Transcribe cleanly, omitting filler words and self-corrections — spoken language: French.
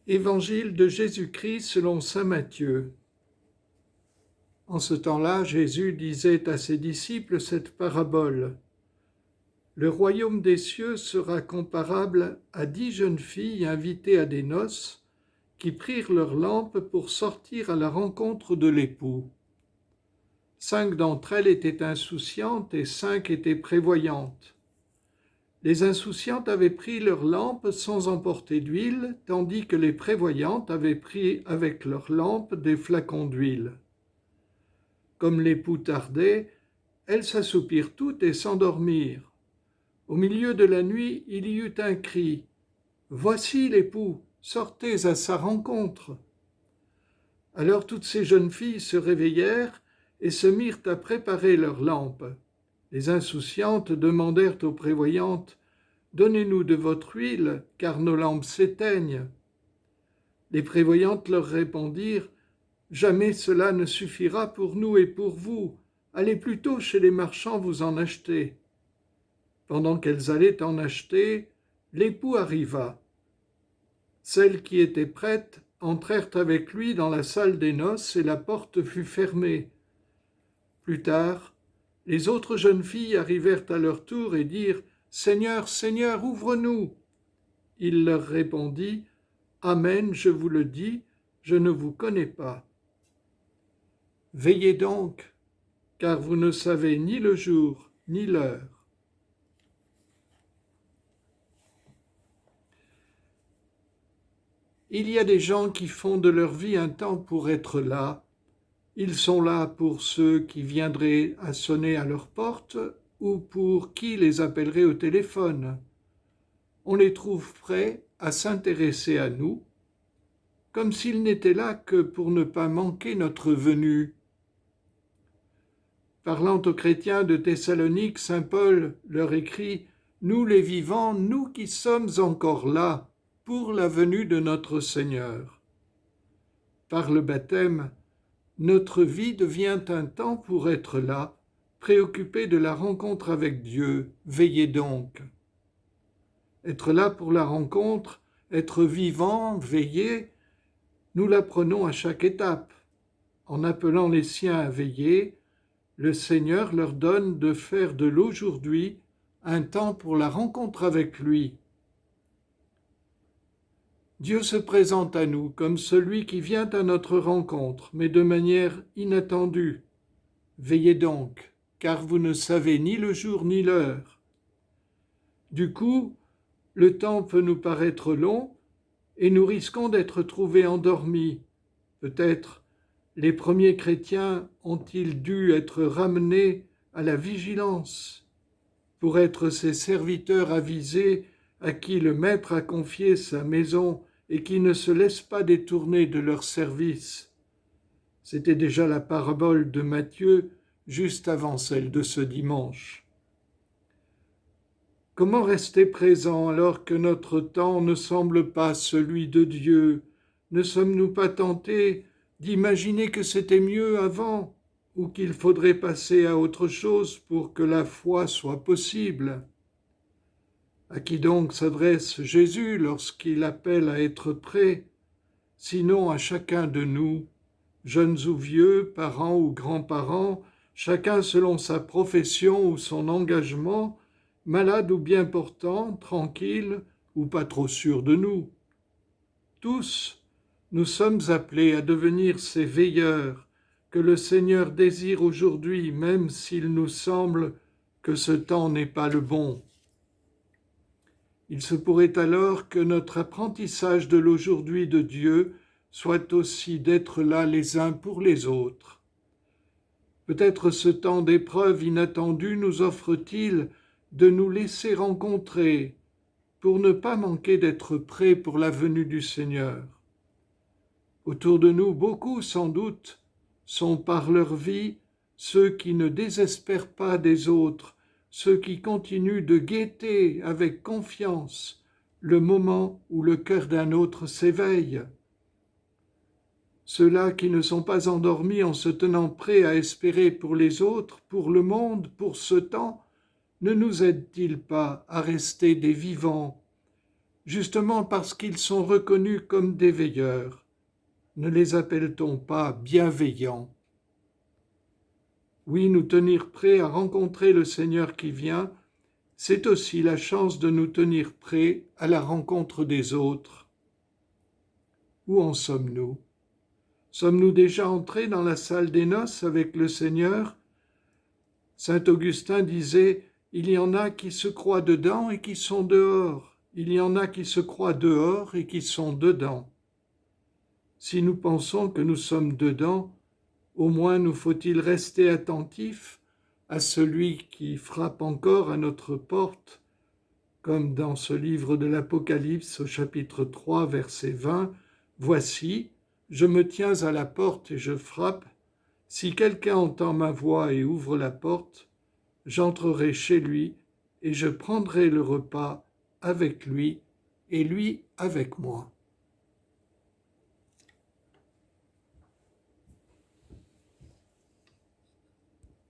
Évangile de Jésus-Christ selon saint Matthieu. En ce temps-là, Jésus disait à ses disciples cette parabole. Le royaume des cieux sera comparable à 10 jeunes filles invitées à des noces qui prirent leurs lampes pour sortir à la rencontre de l'époux. 5 d'entre elles étaient insouciantes et 5 étaient prévoyantes. Les insouciantes avaient pris leurs lampes sans emporter d'huile, tandis que les prévoyantes avaient pris avec leurs lampes des flacons d'huile. Comme l'époux tardait, elles s'assoupirent toutes et s'endormirent. Au milieu de la nuit, il y eut un cri. « Voici l'époux, sortez à sa rencontre !» Alors toutes ces jeunes filles se réveillèrent et se mirent à préparer leurs lampes. Les insouciantes demandèrent aux prévoyantes « Donnez-nous de votre huile, car nos lampes s'éteignent. » Les prévoyantes leur répondirent « Jamais cela ne suffira pour nous et pour vous. Allez plutôt chez les marchands vous en acheter. » Pendant qu'elles allaient en acheter, l'époux arriva. Celles qui étaient prêtes entrèrent avec lui dans la salle des noces et la porte fut fermée. Plus tard, les autres jeunes filles arrivèrent à leur tour et dirent « Seigneur, Seigneur, ouvre-nous !» Il leur répondit « Amen, je vous le dis, je ne vous connais pas. Veillez donc, car vous ne savez ni le jour ni l'heure. » Il y a des gens qui font de leur vie un temps pour être là. Ils sont là pour ceux qui viendraient à sonner à leur porte ou pour qui les appellerait au téléphone. On les trouve prêts à s'intéresser à nous, comme s'ils n'étaient là que pour ne pas manquer notre venue. Parlant aux chrétiens de Thessalonique, saint Paul leur écrit « Nous les vivants, nous qui sommes encore là, pour la venue de notre Seigneur. » Par le baptême, notre vie devient un temps pour être là, préoccupé de la rencontre avec Dieu. Veillez donc. Être là pour la rencontre, être vivant, veiller, nous l'apprenons à chaque étape. En appelant les siens à veiller, le Seigneur leur donne de faire de l'aujourd'hui un temps pour la rencontre avec lui. Dieu se présente à nous comme celui qui vient à notre rencontre, mais de manière inattendue. Veillez donc, car vous ne savez ni le jour ni l'heure. Du coup, le temps peut nous paraître long et nous risquons d'être trouvés endormis. Peut-être les premiers chrétiens ont-ils dû être ramenés à la vigilance pour être ces serviteurs avisés à qui le Maître a confié sa maison et qui ne se laissent pas détourner de leur service. C'était déjà la parabole de Matthieu, juste avant celle de ce dimanche. Comment rester présent alors que notre temps ne semble pas celui de Dieu? Ne sommes-nous pas tentés d'imaginer que c'était mieux avant ou qu'il faudrait passer à autre chose pour que la foi soit possible? À qui donc s'adresse Jésus lorsqu'il appelle à être prêt, sinon à chacun de nous, jeunes ou vieux, parents ou grands-parents, chacun selon sa profession ou son engagement, malade ou bien portant, tranquille ou pas trop sûr de nous. Tous, nous sommes appelés à devenir ces veilleurs que le Seigneur désire aujourd'hui, même s'il nous semble que ce temps n'est pas le bon. Il se pourrait alors que notre apprentissage de l'aujourd'hui de Dieu soit aussi d'être là les uns pour les autres. Peut-être ce temps d'épreuve inattendue nous offre-t-il de nous laisser rencontrer pour ne pas manquer d'être prêts pour la venue du Seigneur. Autour de nous, beaucoup sans doute sont par leur vie ceux qui ne désespèrent pas des autres, ceux qui continuent de guetter avec confiance le moment où le cœur d'un autre s'éveille. Ceux-là qui ne sont pas endormis en se tenant prêts à espérer pour les autres, pour le monde, pour ce temps, ne nous aident-ils pas à rester des vivants, justement parce qu'ils sont reconnus comme des veilleurs. Ne les appelle-t-on pas bienveillants? Oui, nous tenir prêts à rencontrer le Seigneur qui vient, c'est aussi la chance de nous tenir prêts à la rencontre des autres. Où en sommes-nous? Sommes-nous déjà entrés dans la salle des noces avec le Seigneur? Saint Augustin disait, il y en a qui se croient dedans et qui sont dehors. Il y en a qui se croient dehors et qui sont dedans. Si nous pensons que nous sommes dedans, au moins nous faut-il rester attentifs à celui qui frappe encore à notre porte, comme dans ce livre de l'Apocalypse au chapitre 3, verset 20, « Voici, je me tiens à la porte et je frappe. Si quelqu'un entend ma voix et ouvre la porte, j'entrerai chez lui et je prendrai le repas avec lui et lui avec moi. »